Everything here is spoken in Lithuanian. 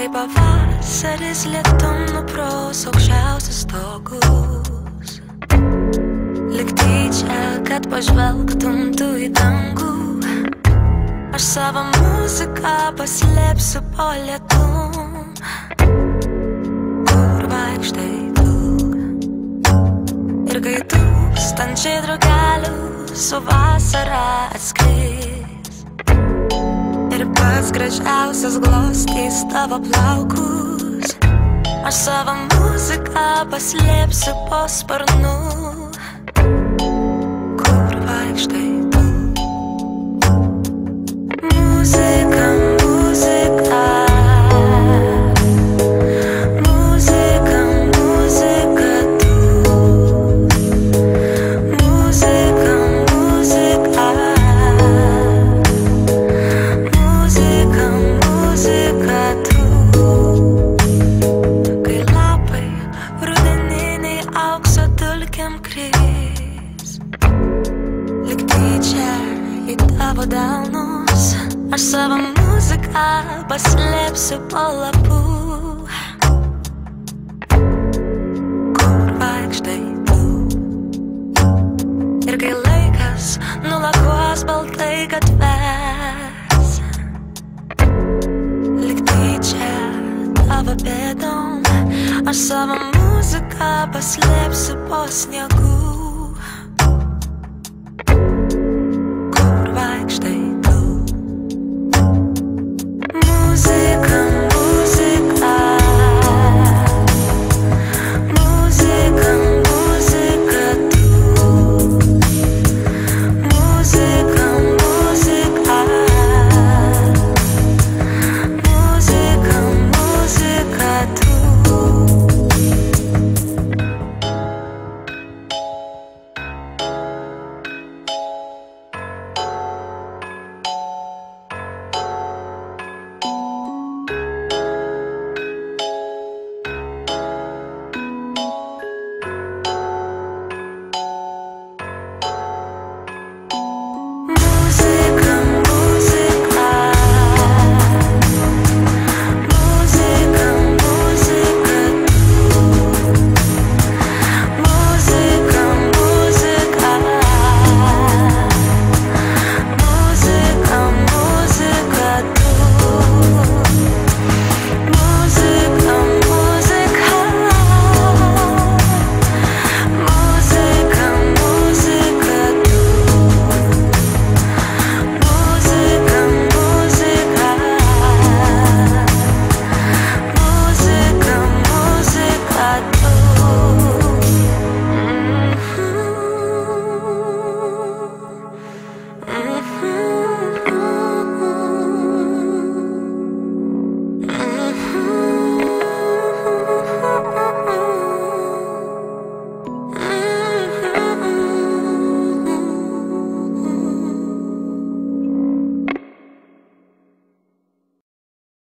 Kai pavasaris lietum nupros aukščiausius stogus, lyg tyčia, kad pažvelgtum tu į dangų, aš savo muziką paslėpsiu po lietum, kur vaikštai tu. Ir kai tūkstančiai drugelių su vasara atskris, ir pats gražiausias glostys tavo plaukus, aš savo muziką paslėpsiu po sparnu, kur vaikštai tu. Muzika, muzika, muzika, muzika tu. Muzika, muzika, muzika, muzika tu. Kai lapai rudeniniai aukso dulkėm kris, lyg tyčia į tavo delnus, aš savo muziką paslėpsiu po lapu, kur vaikštai tu. Ir kai laikas nulakuos baltai gatves, lyg tyčia tavo pėdom, aš savo muziką paslėpsiu po sniegu.